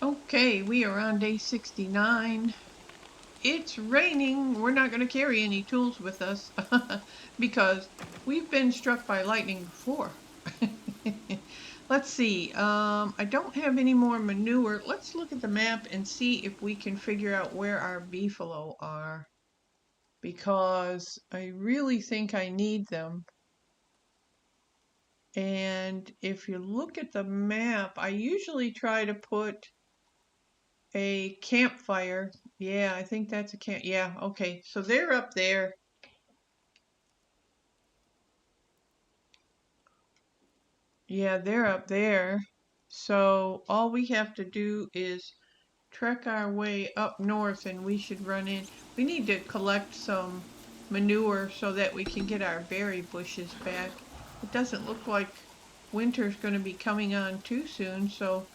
Okay, we are on day 69. It's raining. We're not going to carry any tools with us because we've been struck by lightning before. Let's see. I don't have any more manure. Let's look at the map and see if we can figure out where our beefalo are, because I really think I need them. And if you look at the map, I usually try to put a campfire. Yeah, I think that's a camp. Yeah, okay. So they're up there. Yeah, they're up there. So all we have to do is trek our way up north and we should run in. We need to collect some manure so that we can get our berry bushes back. It doesn't look like winter's going to be coming on too soon, so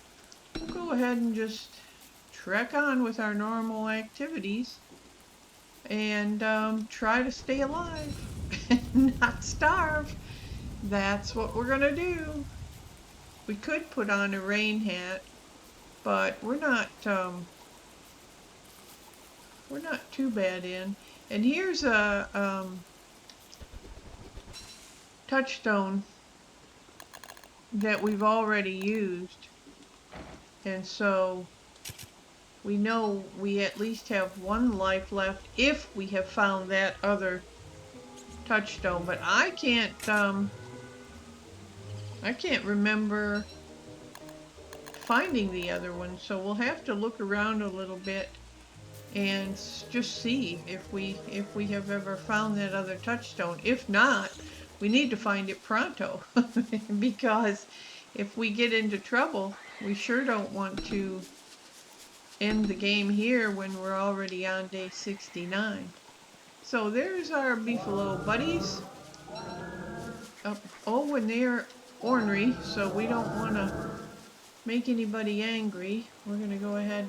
we'll go ahead and just trek on with our normal activities and try to stay alive and not starve. That's what we're gonna do. We could put on a rain hat, but we're not too bad in. And here's a touchstone that we've already used, and so we know we at least have one life left if we have found that other touchstone. But I can't remember finding the other one, so we'll have to look around a little bit and just see if we have ever found that other touchstone. If not, we need to find it pronto because if we get into trouble, we sure don't want to end the game here when we're already on day 69. So there's our beefalo buddies. Oh, and they're ornery, so we don't want to make anybody angry. We're going to go ahead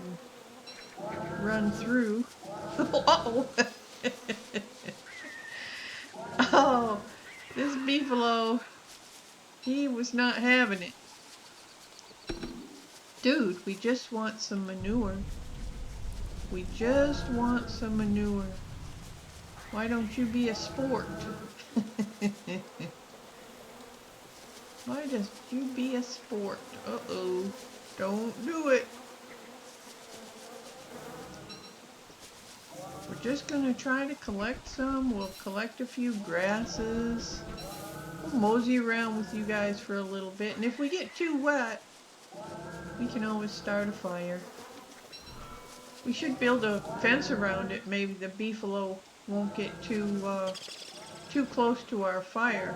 and run through. Uh-oh. Oh, this beefalo, he was not having it. Dude, we just want some manure. We just want some manure. Why don't you be a sport? Why don't you be a sport? Uh-oh. Don't do it. We're just gonna try to collect some. We'll collect a few grasses. We'll mosey around with you guys for a little bit. And if we get too wet, we can always start a fire. We should build a fence around it. Maybe the beefalo won't get too close to our fire.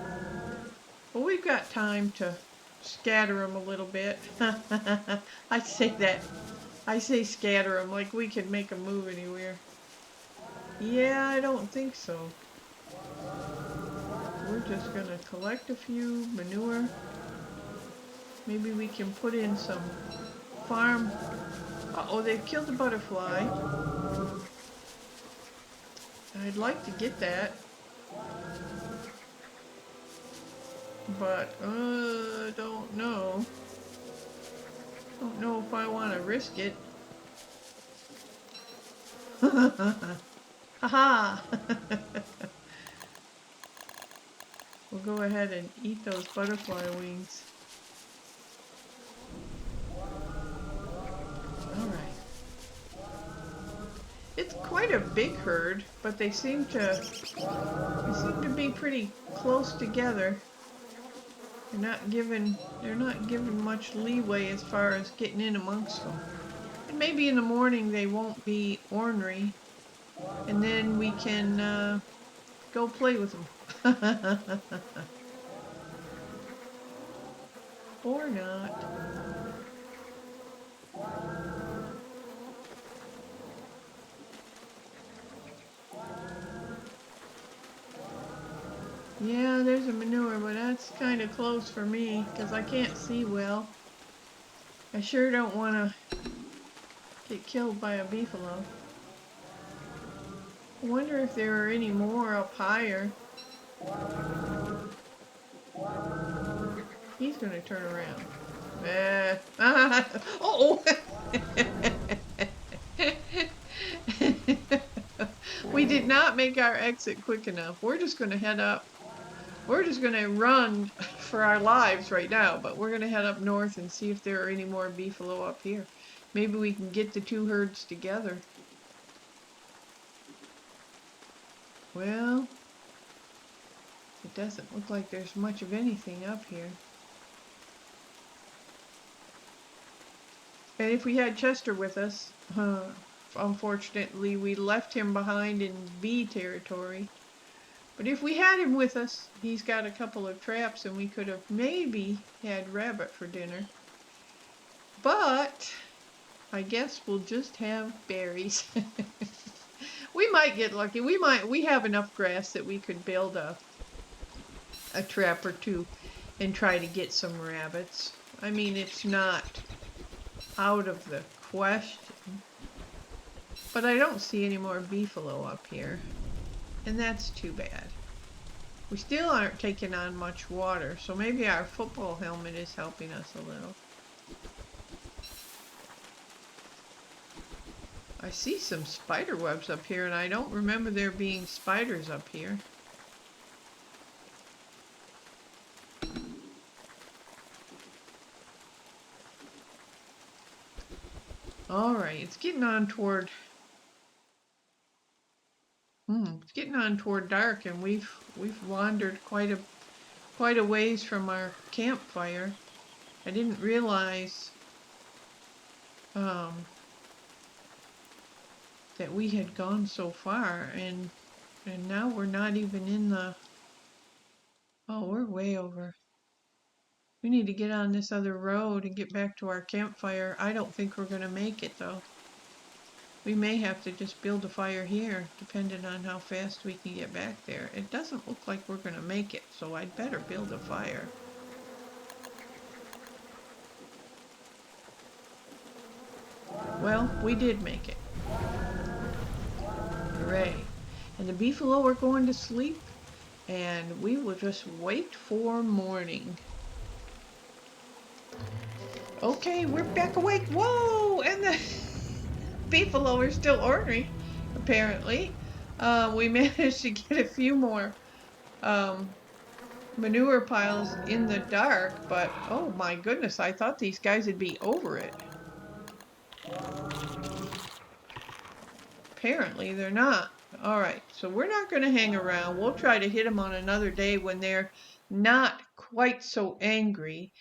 Well, we've got time to scatter them a little bit. I say that. I say scatter them like we can make them move anywhere. Yeah, I don't think so. We're just gonna collect a few manure. Maybe we can put in some farm. Uh-oh, they've killed a butterfly. I'd like to get that. But, don't know. Don't know if I want to risk it. Haha! We'll go ahead and eat those butterfly wings. Alright. It's quite a big herd, but they seem to be pretty close together. They're not given much leeway as far as getting in amongst them. And maybe in the morning they won't be ornery, and then we can go play with them. Or not. Yeah, there's a manure, but that's kind of close for me because I can't see well. I sure don't want to get killed by a beefalo. I wonder if there are any more up higher. He's going to turn around. Uh-oh! did not make our exit quick enough. We're just going to head up. We're just going to run for our lives right now, but we're going to head up north and see if there are any more beefalo up here. Maybe we can get the two herds together. Well, it doesn't look like there's much of anything up here. And if we had Chester with us, unfortunately we left him behind in bee territory. But if we had him with us, he's got a couple of traps and we could have maybe had rabbit for dinner. But I guess we'll just have berries. We might get lucky. We have enough grass that we could build a trap or two and try to get some rabbits. I mean, it's not out of the question. But I don't see any more beefalo up here. And that's too bad. We still aren't taking on much water, so maybe our football helmet is helping us a little. I see some spider webs up here, and I don't remember there being spiders up here. Alright, it's getting on toward dark, and we've wandered quite a ways from our campfire. I didn't realize that we had gone so far, and now we're not even in the... Oh, we're way over. We need to get on this other road and get back to our campfire. I don't think we're going to make it, though. We may have to just build a fire here, depending on how fast we can get back there. It doesn't look like we're going to make it, so I'd better build a fire. Well, we did make it. Hooray. And the beefalo are going to sleep, and we will just wait for morning. Okay, we're back awake. Whoa! And the beefalo are still ornery, apparently. We managed to get a few more manure piles in the dark, but oh my goodness, I thought these guys would be over it. Apparently they're not. Alright, so we're not going to hang around. We'll try to hit them on another day when they're not quite so angry.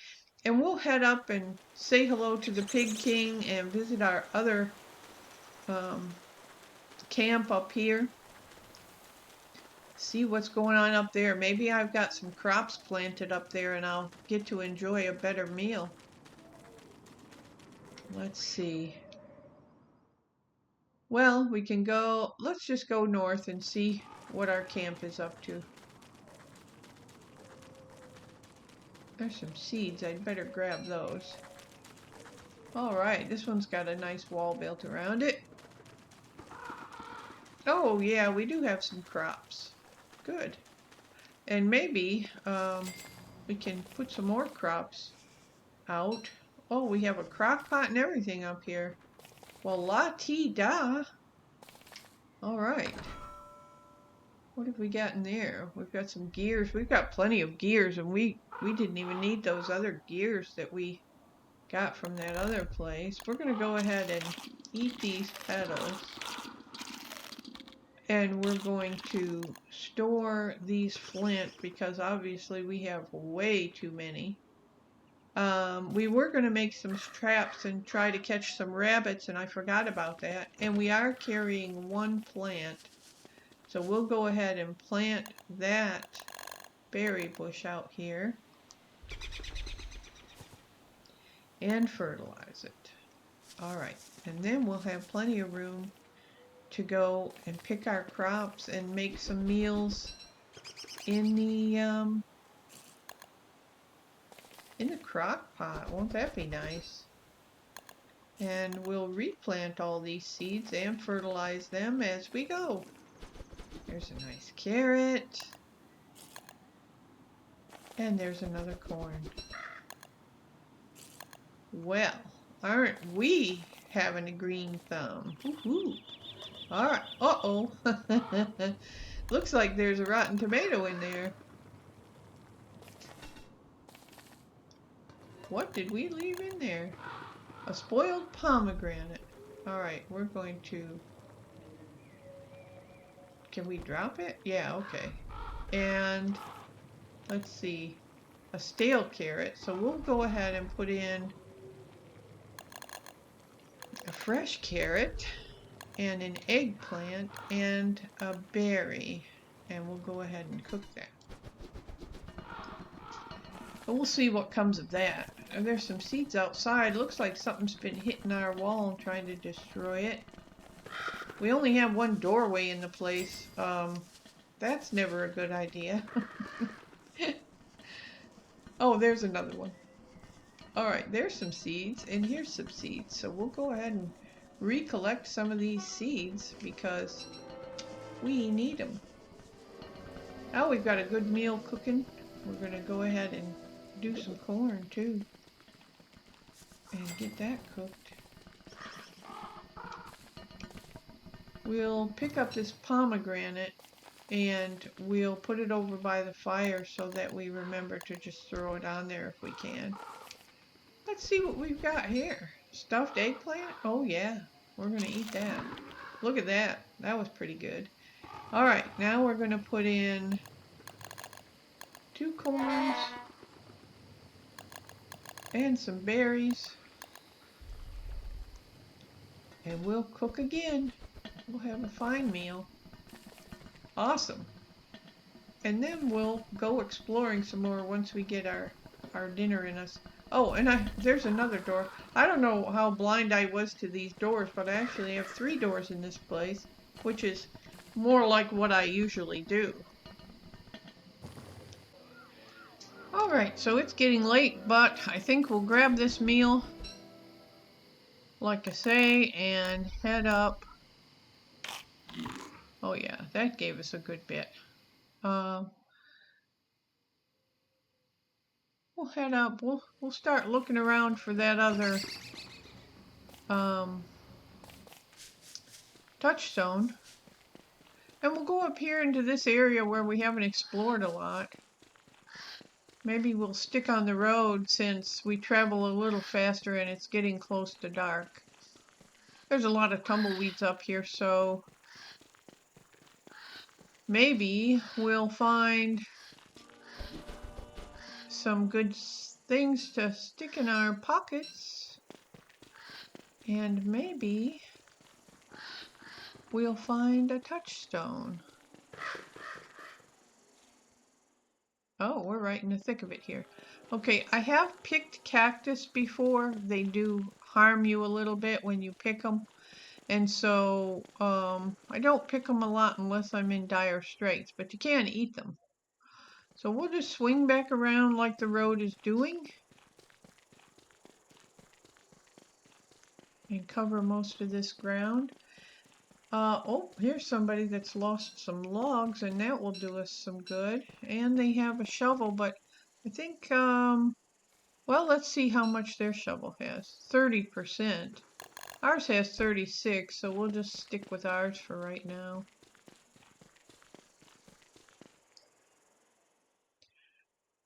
And we'll head up and say hello to the Pig King and visit our other camp up here. See what's going on up there. Maybe I've got some crops planted up there and I'll get to enjoy a better meal. Let's see. Well, we can go, let's just go north and see what our camp is up to. There's some seeds, I'd better grab those. Alright, this one's got a nice wall built around it. Oh yeah, we do have some crops. Good. And maybe we can put some more crops out. Oh, we have a crock pot and everything up here. Well, la-ti-da. Alright. What have we got in there? We've got some gears. We've got plenty of gears, and we didn't even need those other gears that we got from that other place. We're going to go ahead and eat these petals. And we're going to store these flint because obviously we have way too many. We were going to make some traps and try to catch some rabbits, and I forgot about that. And we are carrying one plant. So we'll go ahead and plant that berry bush out here. And fertilize it. Alright, and then we'll have plenty of room to go and pick our crops and make some meals in the crock pot. Won't that be nice? And we'll replant all these seeds and fertilize them as we go. There's a nice carrot. And there's another corn. Well, aren't we having a green thumb? Woohoo! All right. Uh-oh. Looks like there's a rotten tomato in there. What did we leave in there? A spoiled pomegranate. All right, we're going to... Can we drop it? Yeah, okay. And let's see. A stale carrot. So we'll go ahead and put in a fresh carrot and an eggplant and a berry. And we'll go ahead and cook that. But we'll see what comes of that. There's some seeds outside. Looks like something's been hitting our wall and trying to destroy it. We only have one doorway in the place. That's never a good idea. Oh, there's another one. All right, there's some seeds, and here's some seeds. So we'll go ahead and recollect some of these seeds because we need them. Now we've got a good meal cooking. We're going to go ahead and do some corn too and get that cooked. We'll pick up this pomegranate and we'll put it over by the fire so that we remember to just throw it on there if we can. Let's see what we've got here. Stuffed eggplant? Oh yeah, we're gonna eat that. Look at that. That was pretty good. All right, now we're gonna put in 2 corns and some berries. And we'll cook again. We'll have a fine meal. Awesome. And then we'll go exploring some more once we get our dinner in us. Oh, and there's another door. I don't know how blind I was to these doors, but I actually have 3 doors in this place, which is more like what I usually do. Alright, so it's getting late, but I think we'll grab this meal, like I say, and head up. Oh yeah, that gave us a good bit. We'll head up. We'll start looking around for that other touchstone. And we'll go up here into this area where we haven't explored a lot. Maybe we'll stick on the road since we travel a little faster and it's getting close to dark. There's a lot of tumbleweeds up here, so maybe we'll find some good things to stick in our pockets. And maybe we'll find a touchstone. Oh, we're right in the thick of it here. Okay, I have picked cactus before. They do harm you a little bit when you pick them. And so I don't pick them a lot unless I'm in dire straits, but you can eat them. So we'll just swing back around like the road is doing and cover most of this ground. Oh, here's somebody that's lost some logs, and that will do us some good. And they have a shovel, but I think, well, let's see how much their shovel has. 30%. Ours has 36, so we'll just stick with ours for right now.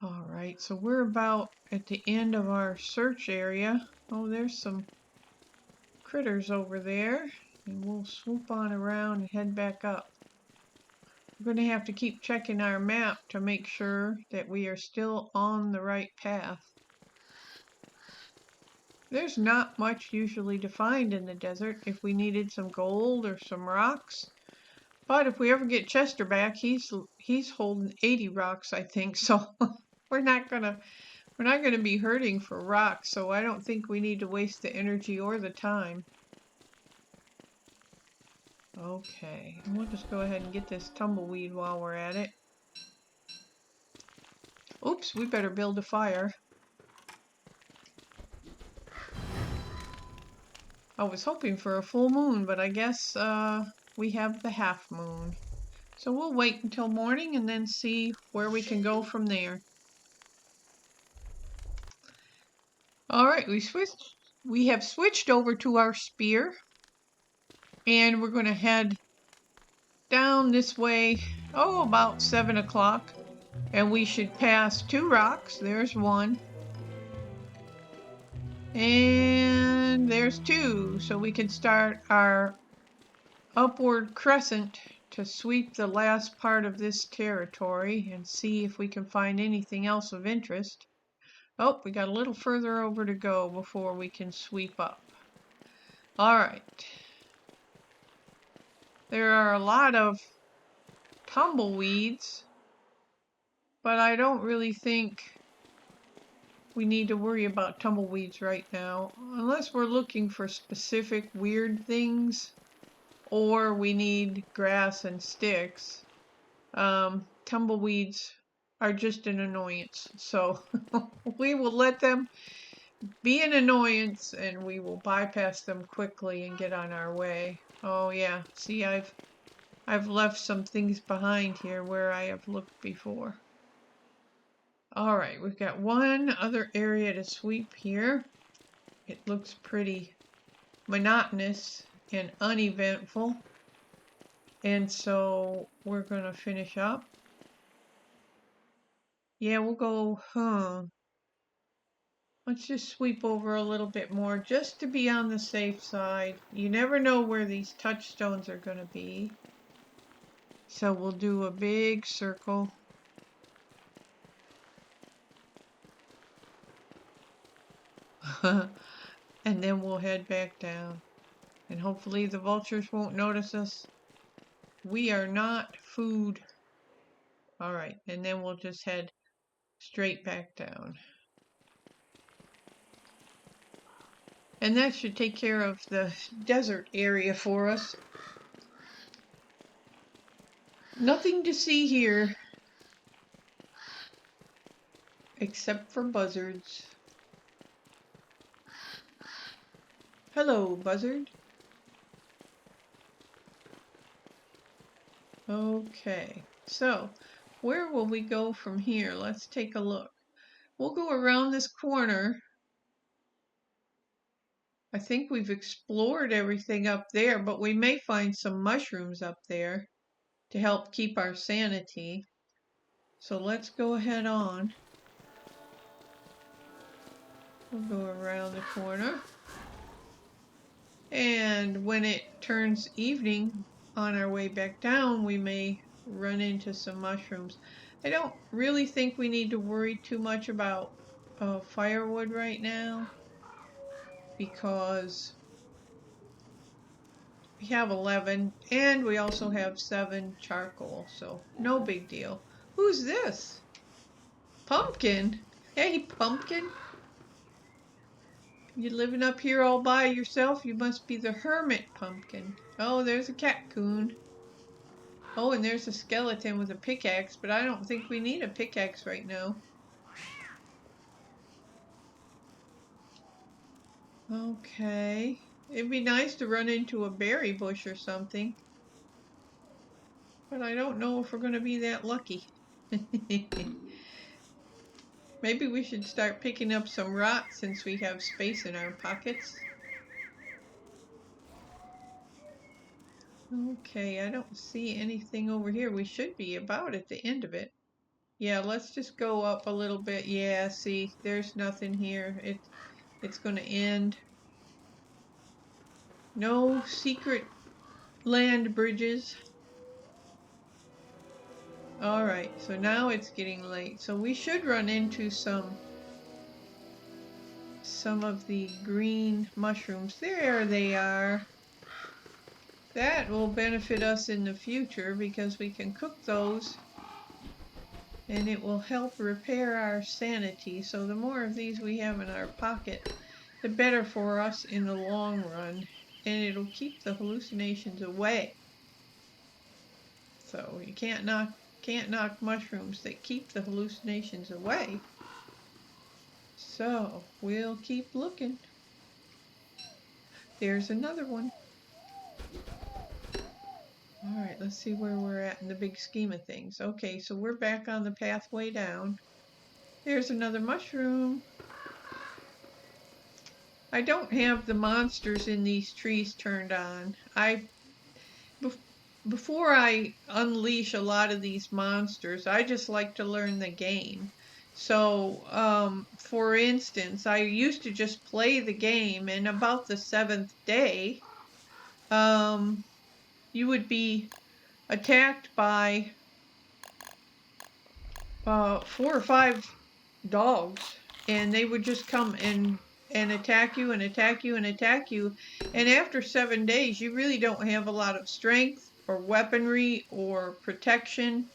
Alright, so we're about at the end of our search area. Oh, there's some critters over there. And we'll swoop on around and head back up. We're going to have to keep checking our map to make sure that we are still on the right path. There's not much usually to find in the desert if we needed some gold or some rocks. But if we ever get Chester back, he's holding 80 rocks, I think. So we're not gonna be hurting for rocks. So I don't think we need to waste the energy or the time. Okay, we'll just go ahead and get this tumbleweed while we're at it. Oops, we better build a fire. I was hoping for a full moon, but I guess we have the half moon. So we'll wait until morning and then see where we can go from there. Alright, we have switched over to our spear. And we're going to head down this way, about 7 o'clock. And we should pass 2 rocks. There's one. And there's 2. So we can start our upward crescent to sweep the last part of this territory and see if we can find anything else of interest. Oh, we got a little further over to go before we can sweep up. All right. There are a lot of tumbleweeds, but I don't really think we need to worry about tumbleweeds right now, unless we're looking for specific weird things or we need grass and sticks. Tumbleweeds are just an annoyance, so we will let them be an annoyance and we will bypass them quickly and get on our way. Oh yeah, see, I've left some things behind here where I have looked before. All right, we've got one other area to sweep here. It looks pretty monotonous and uneventful. And so we're going to finish up. Yeah, we'll go, let's just sweep over a little bit more just to be on the safe side. You never know where these touchstones are going to be. So we'll do a big circle. And then we'll head back down. And hopefully the vultures won't notice us. We are not food. All right, and then we'll just head straight back down. And that should take care of the desert area for us. Nothing to see here except for buzzards. Hello, buzzard. Okay, so where will we go from here? Let's take a look. We'll go around this corner. I think we've explored everything up there, but we may find some mushrooms up there to help keep our sanity. So let's go ahead on. We'll go around the corner. And when it turns evening on our way back down, we may run into some mushrooms. I don't really think we need to worry too much about firewood right now because we have 11 and we also have 7 charcoal, so no big deal. Who's this? Pumpkin? Hey, Pumpkin. You living up here all by yourself? You must be the hermit pumpkin. Oh, there's a catcoon. Oh, and there's a skeleton with a pickaxe, but I don't think we need a pickaxe right now. Okay. It'd be nice to run into a berry bush or something. But I don't know if we're going to be that lucky. Maybe we should start picking up some rocks since we have space in our pockets. Okay, I don't see anything over here. We should be about at the end of it. Yeah, let's just go up a little bit. Yeah, see, there's nothing here. It's going to end. No secret land bridges. All right, so now it's getting late. So we should run into some of the green mushrooms. There they are. That will benefit us in the future because we can cook those and it will help repair our sanity. So the more of these we have in our pocket, the better for us in the long run, and it'll keep the hallucinations away. So you can't knock mushrooms that keep the hallucinations away. So we'll keep looking. There's another one. All right, let's see where we're at in the big scheme of things. Okay, so we're back on the pathway down. There's another mushroom. I don't have the monsters in these trees turned on. I bef- before I unleash a lot of these monsters, I just like to learn the game. So, for instance, I used to just play the game, and about the seventh day, um, you would be attacked by 4 or 5 dogs, and they would just come and attack you and attack you and attack you. And after 7 days, you really don't have a lot of strength or weaponry or protection,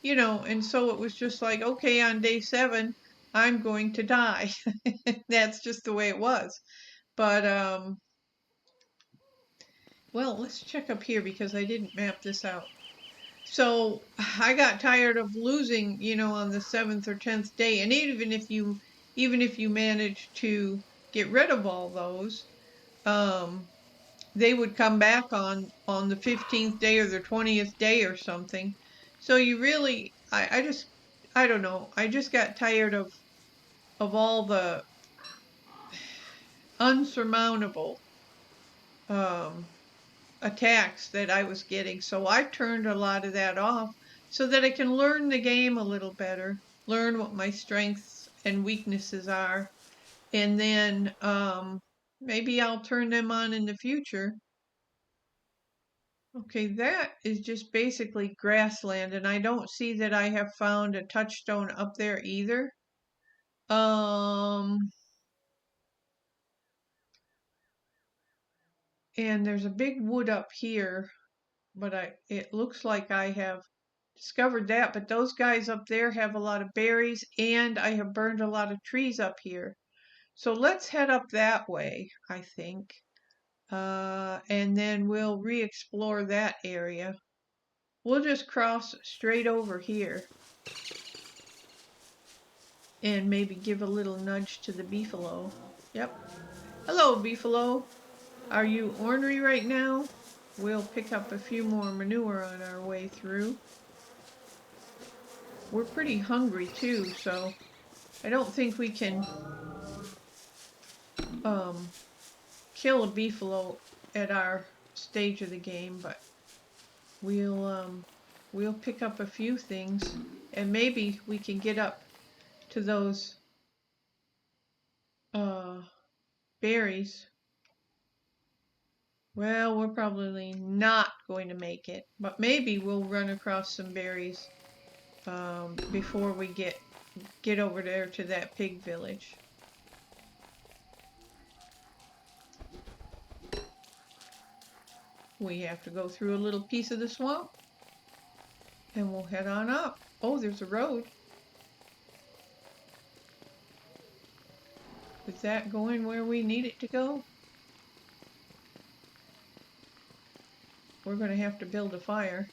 and so it was just like, okay, on day 7, I'm going to die. That's just the way it was. But well, let's check up here because I didn't map this out. So I got tired of losing, on the 7th or 10th day. And even if you manage to get rid of all those, um, they would come back on the 15th day or the 20th day or something. So you really, I don't know. I just got tired of all the unsurmountable um, attacks that I was getting. So I turned a lot of that off so that I can learn the game a little better, learn what my strengths and weaknesses are, and then maybe I'll turn them on in the future. Okay, that is just basically grassland, and I don't see that I have found a touchstone up there either. Um, and there's a big wood up here, but it looks like I have discovered that, but those guys up there have a lot of berries, and I have burned a lot of trees up here. So let's head up that way, I think. And then we'll re-explore that area. We'll just cross straight over here and maybe give a little nudge to the beefalo. Yep. Hello, beefalo. Are you ornery right now? We'll pick up a few more manure on our way through. We're pretty hungry too, so I don't think we can kill a beefalo at our stage of the game, but we'll pick up a few things, and maybe we can get up to those berries. Well, we're probably not going to make it, but maybe we'll run across some berries before we get over there to that pig village. We have to go through a little piece of the swamp, and we'll head on up. Oh, there's a road. Is that going where we need it to go? We're going to have to build a fire.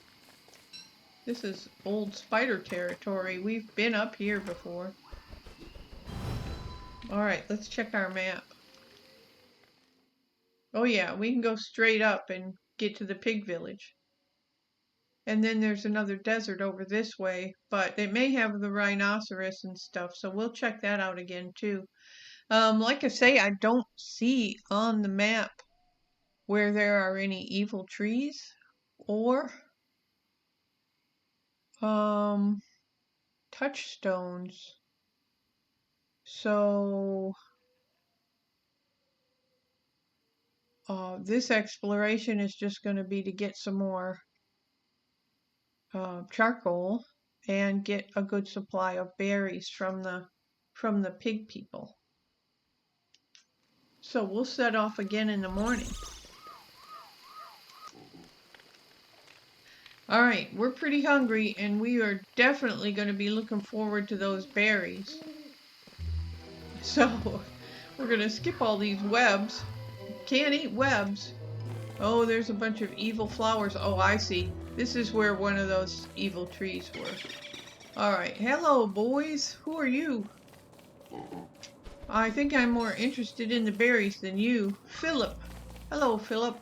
This is old spider territory. We've been up here before. Alright, let's check our map. Oh yeah, we can go straight up and get to the pig village. And then there's another desert over this way, but it may have the rhinoceros and stuff, so we'll check that out again too. Like I say, I don't see on the map where there are any evil trees or touchstones. So this exploration is just going to be to get some more charcoal and get a good supply of berries from the pig people. So we'll set off again in the morning. All right, we're pretty hungry, and we are definitely going to be looking forward to those berries. So we're going to skip all these webs. Can't eat webs. Oh, there's a bunch of evil flowers. Oh, I see. This is where one of those evil trees were. All right, hello, boys. Who are you? I think I'm more interested in the berries than you. Philip. Hello, Philip.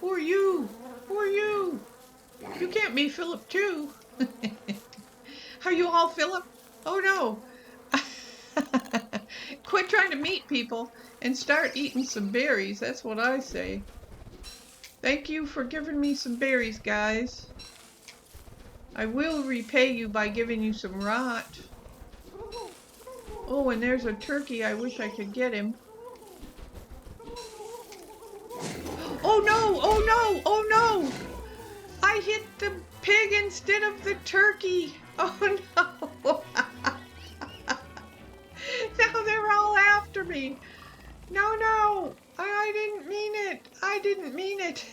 Who are you? Who are you? You can't be Philip too. Are you all Philip? Oh no. Quit trying to meet people and start eating some berries. That's what I say. Thank you for giving me some berries, guys. I will repay you by giving you some rot. Oh, and there's a turkey. I wish I could get him. Oh no! Oh no! Oh no! I hit the pig instead of the turkey. Oh no! Now they're all after me. No, no! I didn't mean it. I didn't mean it.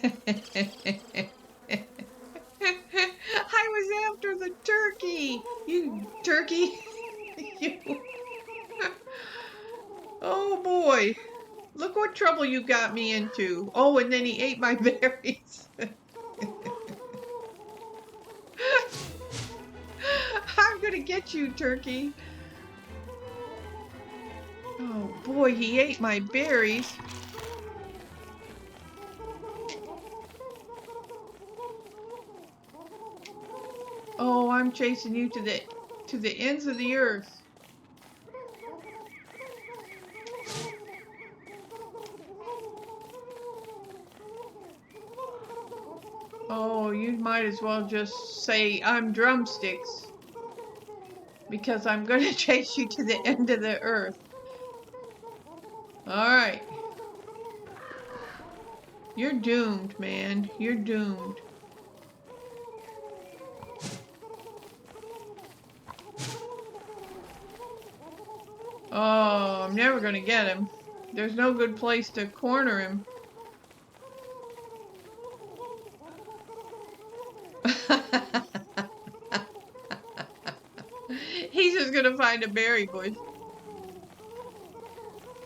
I was after the turkey. You turkey. You. Oh boy. Look what trouble you got me into. Oh, and then he ate my berries. I'm gonna get you, turkey. Oh boy, he ate my berries. Oh, I'm chasing you to the ends of the earth. Oh, you might as well just say I'm drumsticks, because I'm going to chase you to the end of the earth. All right. You're doomed, man. You're doomed. Oh, I'm never going to get him. There's no good place to corner him. He's just going to find a berry bush.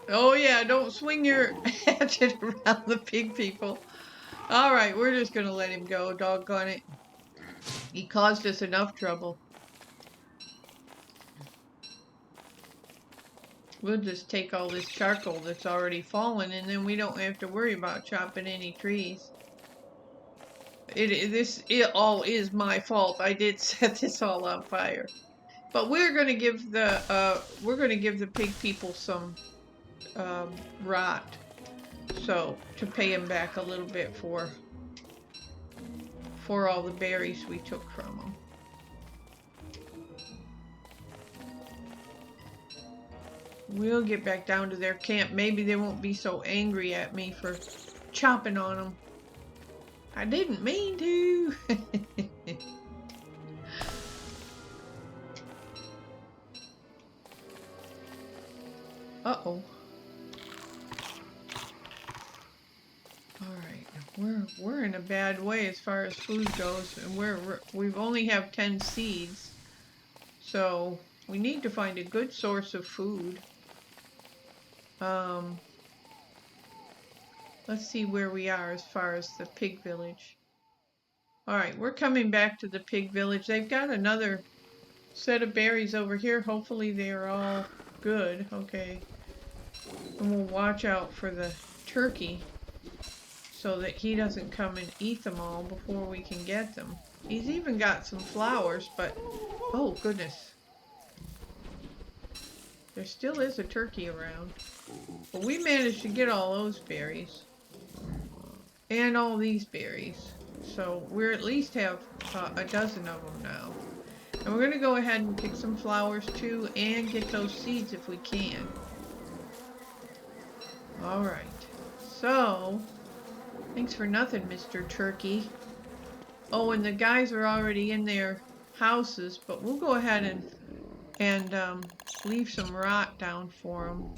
Oh yeah, don't swing your hatchet around the pig people. All right, we're just going to let him go, doggone it. He caused us enough trouble. We'll just take all this charcoal that's already fallen, and then we don't have to worry about chopping any trees. It all is my fault. I did set this all on fire. But we're gonna give the pig people some rot, so to pay them back a little bit for all the berries we took from them. We'll get back down to their camp. Maybe they won't be so angry at me for chopping on them. I didn't mean to. Uh-oh. Alright, we're in a bad way as far as food goes, and we've only have 10 seeds. So we need to find a good source of food. Let's see where we are as far as the pig village. Alright, we're coming back to the pig village. They've got another set of berries over here. Hopefully they're all good. Okay. And we'll watch out for the turkey so that he doesn't come and eat them all before we can get them. He's even got some flowers, but oh goodness. There still is a turkey around. But we managed to get all those berries. And all these berries. So we're at least have a dozen of them now. And we're going to go ahead and pick some flowers too and get those seeds if we can. Alright. So, thanks for nothing, Mr. Turkey. Oh, and the guys are already in their houses, but we'll go ahead and leave some rot down for them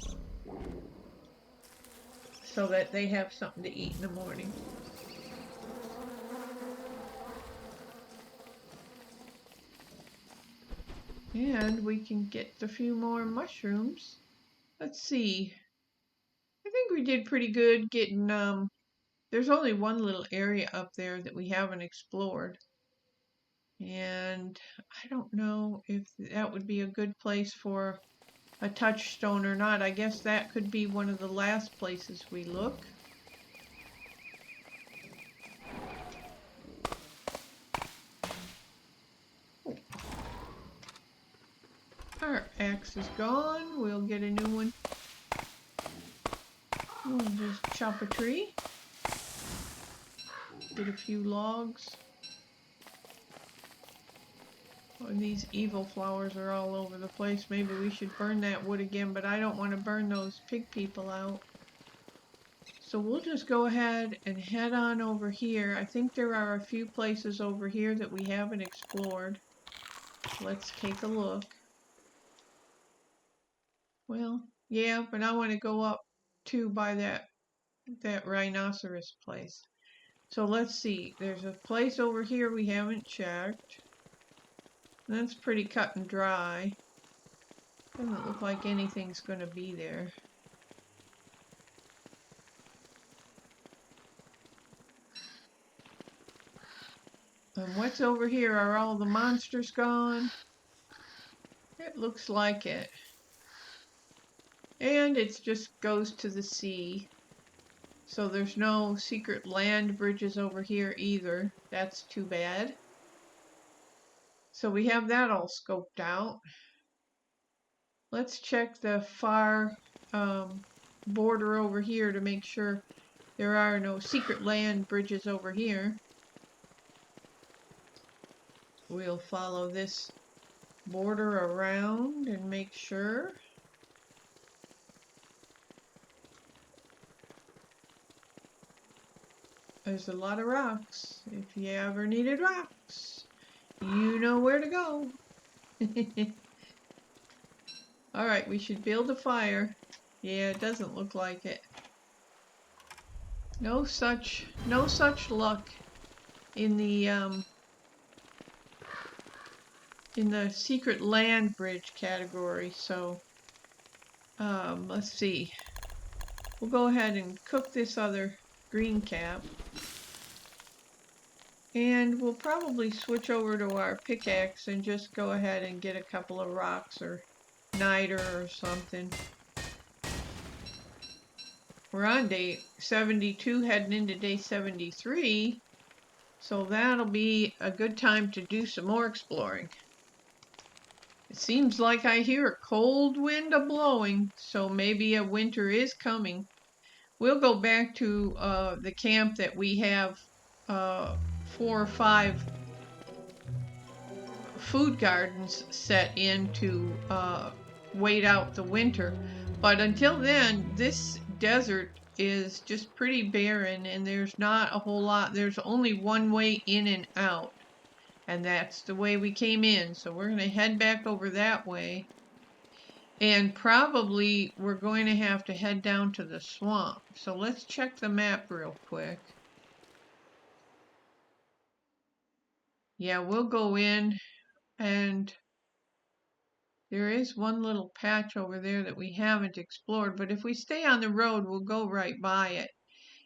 so that they have something to eat in the morning. And we can get a few more mushrooms. Let's see. I think we did pretty good getting, there's only one little area up there that we haven't explored. And I don't know if that would be a good place for a touchstone or not. I guess that could be one of the last places we look. Our axe is gone. We'll get a new one. Just chop a tree. Get a few logs. Oh, these evil flowers are all over the place. Maybe we should burn that wood again, but I don't want to burn those pig people out. So we'll just go ahead and head on over here. I think there are a few places over here that we haven't explored. Let's take a look. Well, yeah, but I want to go up to by that rhinoceros place. So let's see. There's a place over here we haven't checked. That's pretty cut and dry. Doesn't look like anything's going to be there. And what's over here? Are all the monsters gone? It looks like it. And it just goes to the sea. So there's no secret land bridges over here either. That's too bad. So we have that all scoped out. Let's check the far border over here to make sure there are no secret land bridges over here. We'll follow this border around and make sure. There's a lot of rocks. If you ever needed rocks, you know where to go. Alright, we should build a fire. Yeah, it doesn't look like it. No such luck in the secret land bridge category, so let's see. We'll go ahead and cook this other green cap. And we'll probably switch over to our pickaxe and just go ahead and get a couple of rocks or niter or something. We're on day 72, heading into day 73, so that'll be a good time to do some more exploring. It seems like I hear a cold wind a-blowing, so maybe a winter is coming. We'll go back to the camp that we have 4 or 5 food gardens set in to wait out the winter. But until then, this desert is just pretty barren and there's not a whole lot. There's only one way in and out, and that's the way we came in. So we're going to head back over that way, and probably we're going to have to head down to the swamp. So let's check the map real quick. Yeah, we'll go in, and there is one little patch over there that we haven't explored, but if we stay on the road, we'll go right by it.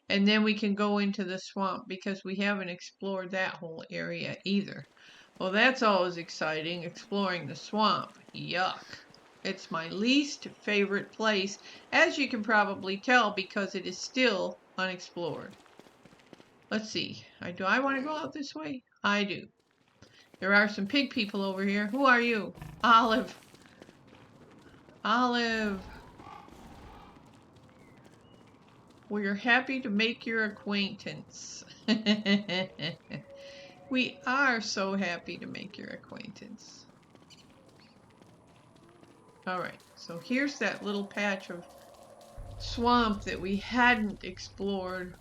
And then we can go into the swamp because we haven't explored that whole area either. Well, that's always exciting, exploring the swamp. Yuck. It's my least favorite place, as you can probably tell, because it is still unexplored. Let's see. Do I want to go out this way? I do. There are some pig people over here. Who are you? Olive. Olive. We're happy to make your acquaintance. We are so happy to make your acquaintance. Alright, so here's that little patch of swamp that we hadn't explored.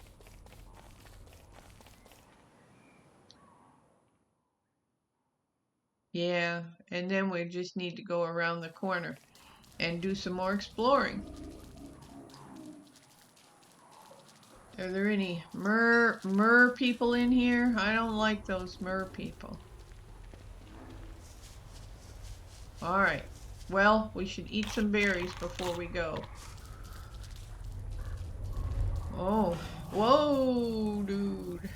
Yeah, and then we just need to go around the corner and do some more exploring. Are there any mer people in here? I don't like those mer people. Alright, well, we should eat some berries before we go. Oh, whoa, dude.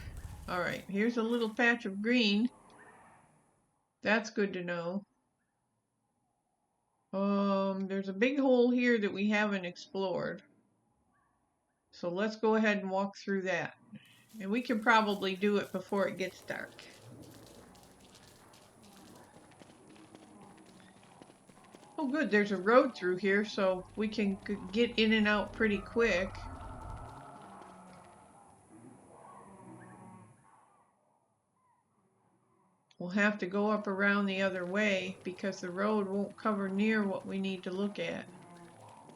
Alright, here's a little patch of green. That's good to know. There's a big hole here that we haven't explored. So let's go ahead and walk through that. And we can probably do it before it gets dark. Oh good, there's a road through here, so we can get in and out pretty quick. we'll have to go up around the other way because the road won't cover near what we need to look at.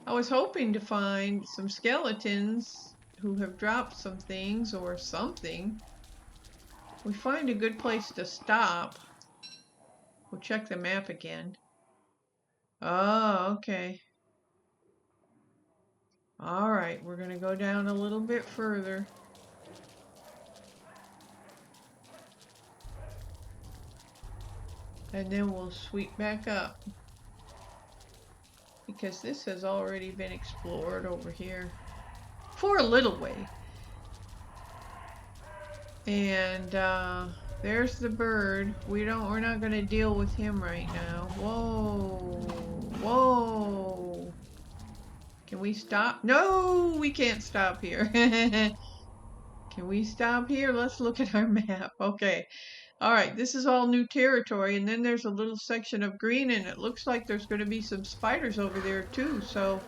I was hoping to find some skeletons who have dropped some things or something. We find a good place to stop. We'll check the map again. Oh, okay. All right, we're going to go down a little bit further. And then we'll sweep back up. Because this has already been explored over here. For a little way. And there's the bird. We're not going to deal with him right now. Whoa. Whoa. Can we stop? No, we can't stop here. Can we stop here? Let's look at our map. Okay. All right, this is all new territory, and then there's a little section of green, and it looks like there's going to be some spiders over there too. So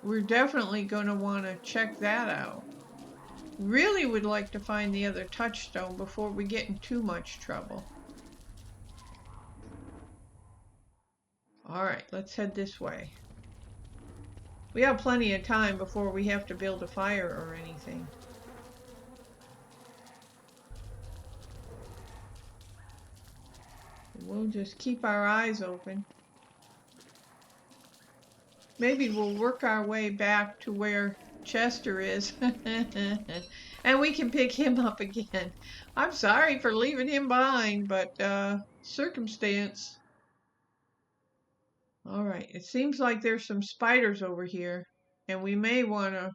we're definitely going to want to check that out. Really would like to find the other touchstone before we get in too much trouble. All right, let's head this way. We have plenty of time before we have to build a fire or anything. We'll just keep our eyes open. Maybe we'll work our way back to where Chester is. And we can pick him up again. I'm sorry for leaving him behind, but circumstance. All right, it seems like there's some spiders over here, and we may want to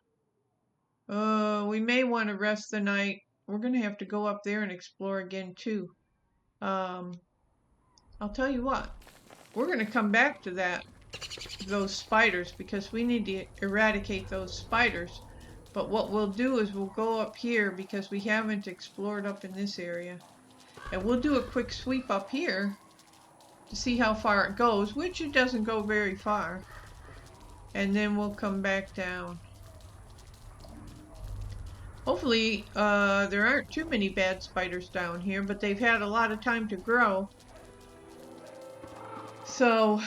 rest the night. We're going to have to go up there and explore again too. I'll tell you what. We're going to come back to those spiders because we need to eradicate those spiders. But what we'll do is we'll go up here because we haven't explored up in this area. And we'll do a quick sweep up here to see how far it goes, which it doesn't go very far. And then we'll come back down. Hopefully there aren't too many bad spiders down here, but they've had a lot of time to grow. So,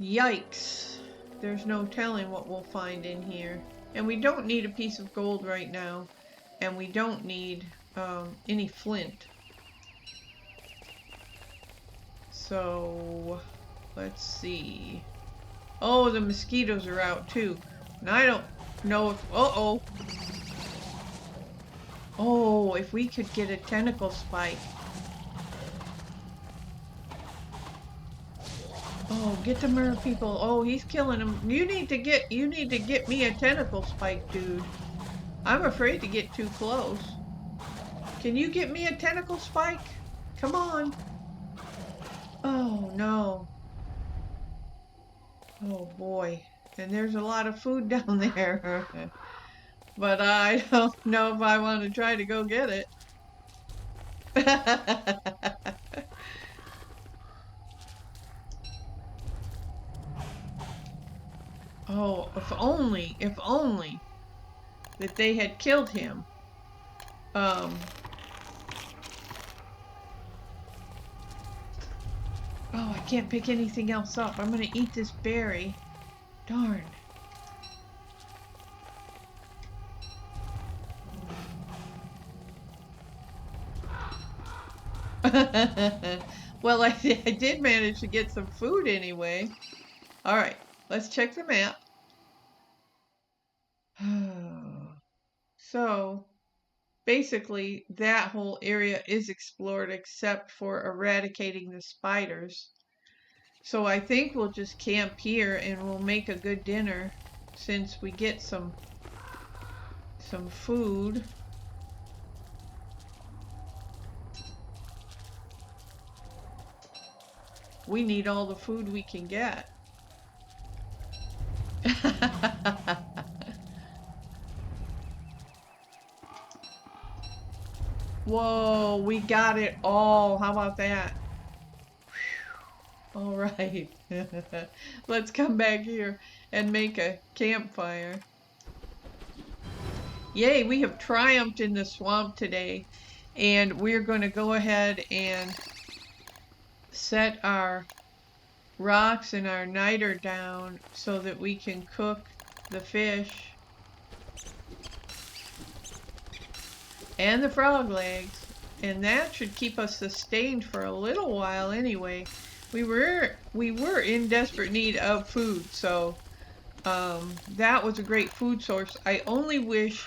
yikes. There's no telling what we'll find in here. And we don't need a piece of gold right now. And we don't need any flint. So, let's see. Oh, the mosquitoes are out too. And I don't know if... Uh-oh. Oh, if we could get a tentacle spike. Oh, get the mer people. Oh, he's killing them. You need to get me a tentacle spike, dude. I'm afraid to get too close. Can you get me a tentacle spike? Come on. Oh, no. Oh, boy. And there's a lot of food down there. But I don't know if I want to try to go get it. Oh, if only that they had killed him. Oh, I can't pick anything else up. I'm gonna eat this berry. Darn. Well, I did manage to get some food anyway. All right, let's check the map. So, basically, that whole area is explored except for eradicating the spiders. So I think we'll just camp here and we'll make a good dinner since we get some food. We need all the food we can get. Whoa, we got it all. How about that? All right. Let's come back here and make a campfire. Yay, we have triumphed in the swamp today. And we're going to go ahead and set our rocks and our niter down so that we can cook the fish and the frog legs, and that should keep us sustained for a little while anyway. We were in desperate need of food, so that was a great food source. I only wish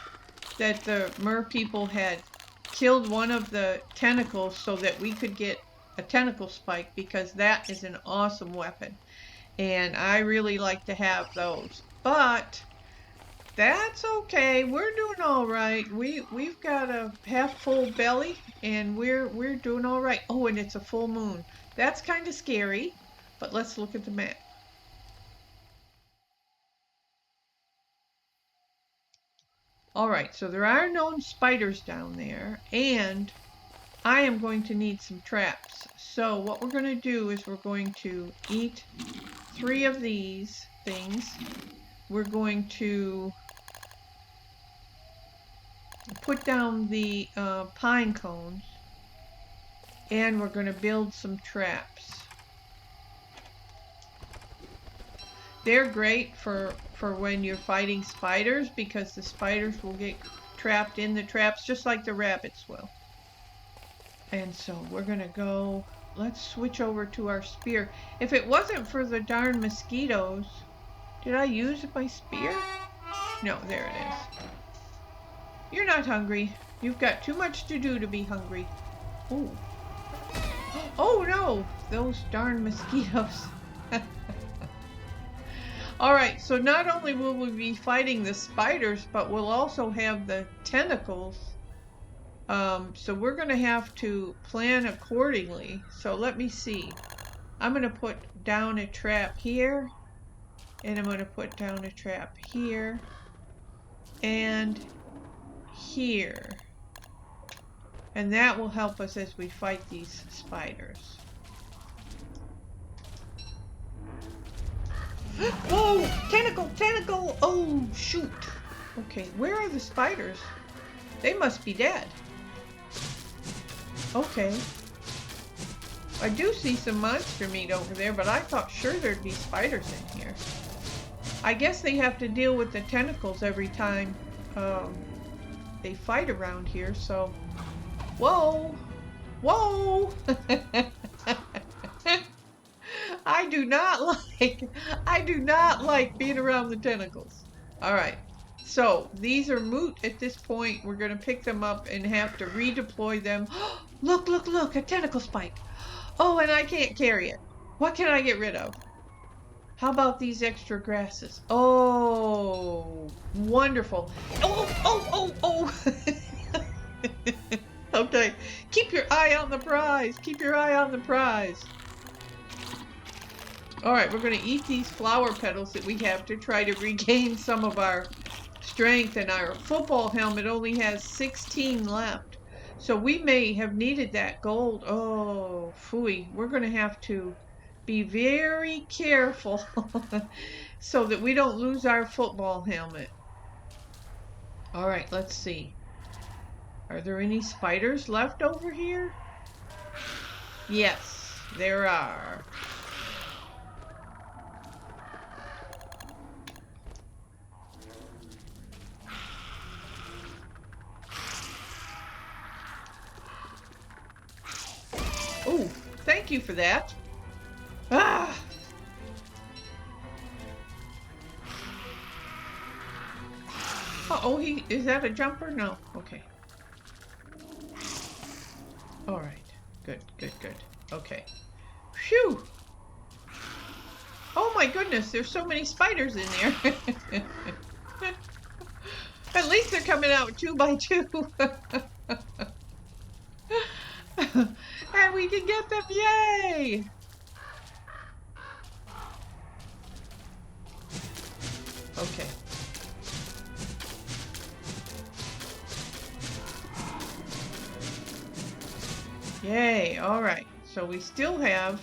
that the mer people had killed one of the tentacles so that we could get a tentacle spike, because that is an awesome weapon and I really like to have those. But that's okay. We're doing all right. We've got a half full belly and we're doing all right. Oh, and it's a full moon. That's kind of scary, but let's look at the map. All right, so there are known spiders down there, and I am going to need some traps. So what we're going to do is we're going to eat 3 of these things. We're going to put down the pine cones, and we're going to build some traps. They're great for when you're fighting spiders, because the spiders will get trapped in the traps just like the rabbits will. And so we're going to go, let's switch over to our spear. If it wasn't for the darn mosquitoes, did I use my spear? No, there it is. You're not hungry. You've got too much to do to be hungry. Ooh. Oh no, those darn mosquitoes. Alright, so not only will we be fighting the spiders, but we'll also have the tentacles. So we're going to have to plan accordingly. So let me see. I'm going to put down a trap here. And I'm going to put down a trap here. And here. And that will help us as we fight these spiders. Oh, tentacle, tentacle. Oh, shoot. Okay, where are the spiders? They must be dead. Okay. I do see some monster meat over there, but I thought sure there'd be spiders in here. I guess they have to deal with the tentacles every time they fight around here, so... Whoa! Whoa! I do not like being around the tentacles. Alright, so these are moot at this point. We're going to pick them up and have to redeploy them. Look, look, look, a tentacle spike. Oh, and I can't carry it. What can I get rid of? How about these extra grasses? Oh, wonderful. Oh. Okay, keep your eye on the prize. Keep your eye on the prize. Alright, we're going to eat these flower petals that we have to try to regain some of our strength, and our football helmet only has 16 left. So we may have needed that gold. Oh, phooey. We're going to have to be very careful so that we don't lose our football helmet. Alright, let's see. Are there any spiders left over here? Yes, there are. Oh, thank you for that. Ah! Uh-oh, is that a jumper? No. Okay. Alright. Good. Okay. Phew! Oh my goodness, there's so many spiders in there. At least they're coming out 2 by 2. And we can get them, yay! Okay. Yay, alright. So we still have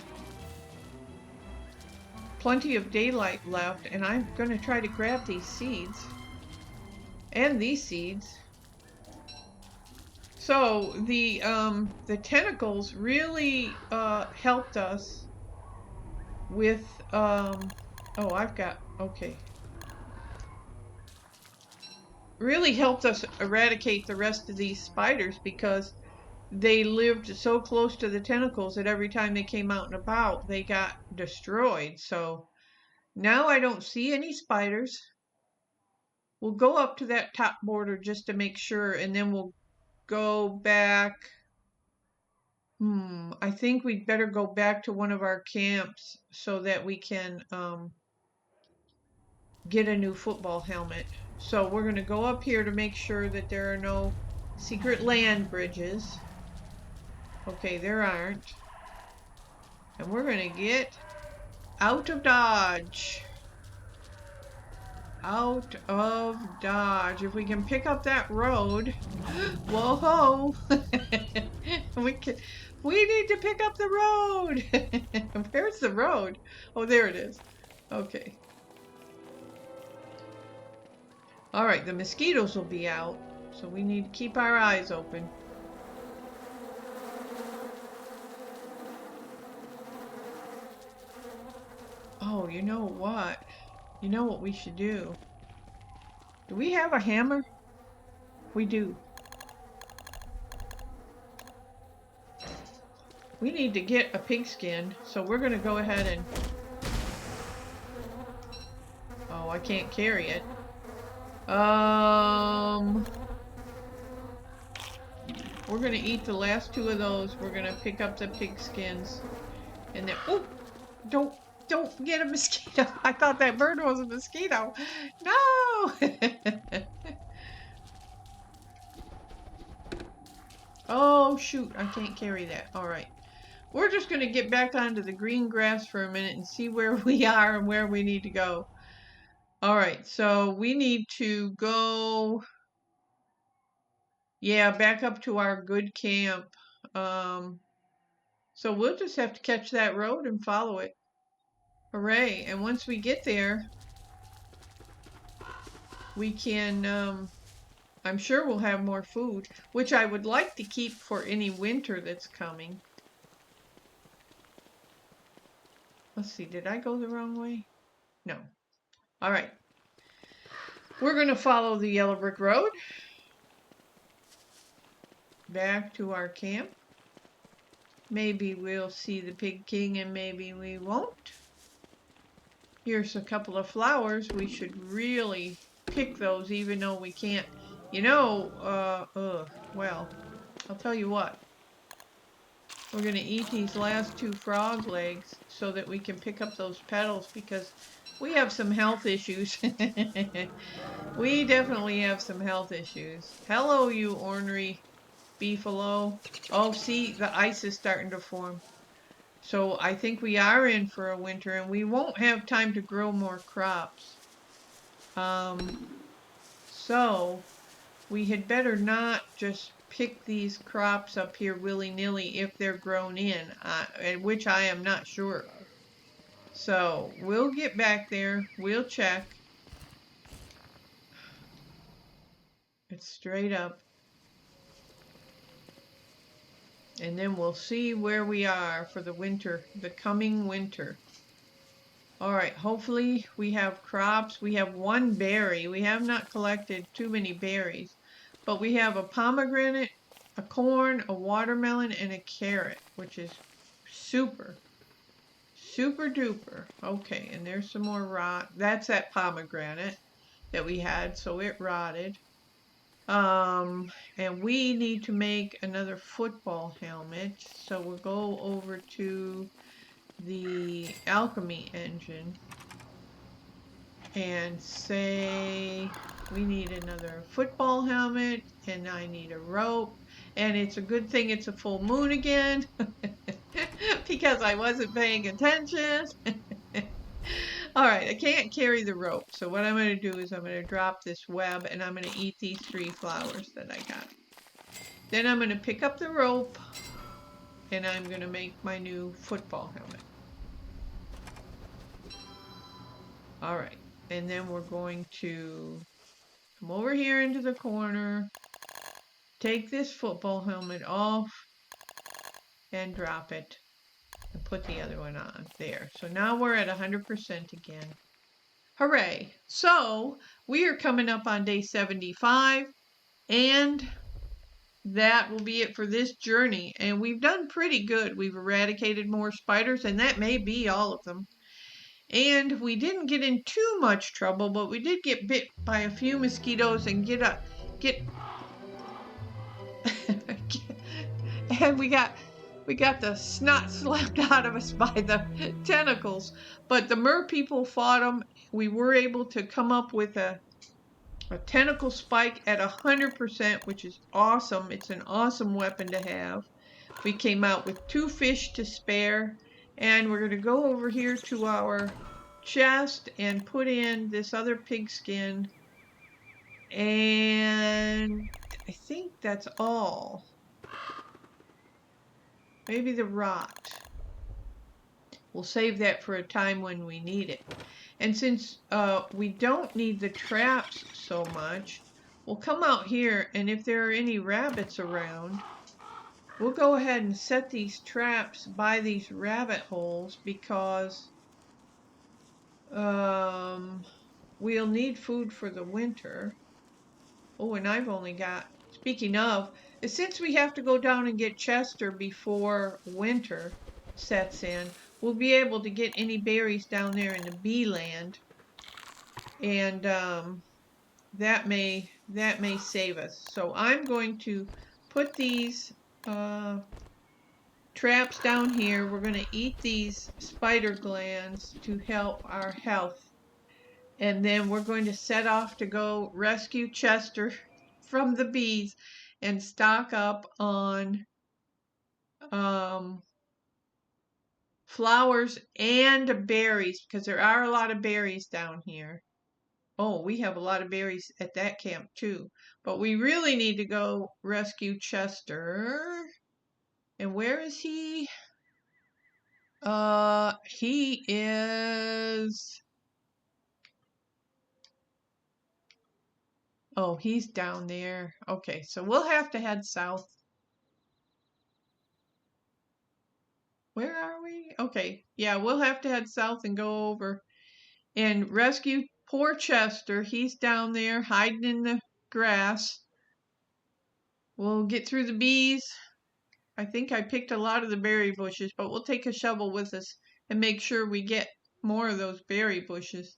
plenty of daylight left, and I'm going to try to grab these seeds. And these seeds. So the tentacles really helped us with oh, I've got okay. Really helped us eradicate the rest of these spiders because they lived so close to the tentacles that every time they came out and about, they got destroyed. So now I don't see any spiders. We'll go up to that top border just to make sure, and then we'll go back. I think we'd better go back to one of our camps so that we can get a new football helmet. So we're going to go up here to make sure that there are no secret land bridges. Okay, there aren't. And we're going to get out of Dodge. Out of Dodge. If we can pick up that road. Whoa! We need to pick up the road. Where's the road? Oh, there it is. Okay. All right, the mosquitoes will be out, so we need to keep our eyes open. Oh, you know what? You know what we should do? Do we have a hammer? We do. We need to get a pigskin, so we're going to go ahead and... Oh, I can't carry it. We're going to eat the last two of those. We're going to pick up the pigskins. And then... Oh! Don't get a mosquito. I thought that bird was a mosquito. No! Oh, shoot. I can't carry that. All right. We're just going to get back onto the green grass for a minute and see where we are and where we need to go. All right. So we need to go... Yeah, back up to our good camp. So we'll just have to catch that road and follow it. Hooray. And once we get there, we can... I'm sure we'll have more food, which I would like to keep for any winter that's coming. Let's see, did I go the wrong way? No. All right. We're going to follow the yellow brick road back to our camp. Maybe we'll see the Pig King and maybe we won't. Here's a couple of flowers. We should really pick those even though we can't. You know, well, I'll tell you what. We're going to eat these last two frog legs so that we can pick up those petals because we have some health issues. We definitely have some health issues. Hello, you ornery beefalo. Oh, see, the ice is starting to form. So I think we are in for a winter and we won't have time to grow more crops. So we had better not just pick these crops up here willy-nilly if they're grown in, which I am not sure of. So we'll get back there. We'll check. It's straight up. And then we'll see where we are for the winter, the coming winter. All right, hopefully we have crops. We have one berry. We have not collected too many berries, but we have a pomegranate, a corn, a watermelon, and a carrot, which is super, super duper. Okay, and there's some more rot. That's that pomegranate that we had, so it rotted. And we need to make another football helmet, so we'll go over to the alchemy engine and say we need another football helmet and I need a rope, and it's a good thing it's a full moon again because I wasn't paying attention. All right, I can't carry the rope, so what I'm going to do is I'm going to drop this web and I'm going to eat these 3 flowers that I got. Then I'm going to pick up the rope and I'm going to make my new football helmet. All right, and then we're going to come over here into the corner take this football helmet off and drop it and put the other one on. There. So now we're at 100% again. Hooray. So we are coming up on day 75, and that will be it for this journey. And we've done pretty good. We've eradicated more spiders, and that may be all of them. And we didn't get in too much trouble, but we did get bit by a few mosquitoes and get and we got the snot slapped out of us by the tentacles. But the mer people fought them. We were able to come up with a tentacle spike at 100%, which is awesome. It's an awesome weapon to have. We came out with 2 fish to spare, and we're going to go over here to our chest and put in this other pigskin, and I think that's all. Maybe the rot. We'll save that for a time when we need it. And since we don't need the traps so much, we'll come out here, and if there are any rabbits around, we'll go ahead and set these traps by these rabbit holes, because we'll need food for the winter. Oh, and I've only got, speaking of, since we have to go down and get Chester before winter sets in, we'll be able to get any berries down there in the bee land, and that may save us. So I'm going to put these traps down here. We're going to eat these spider glands to help our health, and then we're going to set off to go rescue Chester from the bees and stock up on flowers and berries, because there are a lot of berries down here. Oh, we have a lot of berries at that camp too. But we really need to go rescue Chester. And where is he? He is... Oh, he's down there. Okay, so we'll have to head south. Where are we? Okay, yeah, we'll have to head south and go over and rescue poor Chester. He's down there hiding in the grass. We'll get through the bees. I think I picked a lot of the berry bushes, but we'll take a shovel with us and make sure we get more of those berry bushes.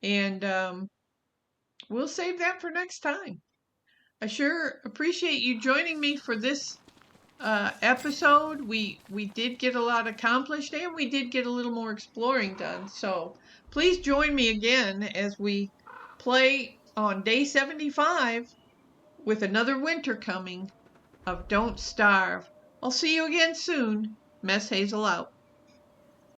And we'll save that for next time. I sure appreciate you joining me for this episode. We did get a lot accomplished, and we did get a little more exploring done. So please join me again as we play on day 75 with another winter coming of Don't Starve. I'll see you again soon. MessHazel out.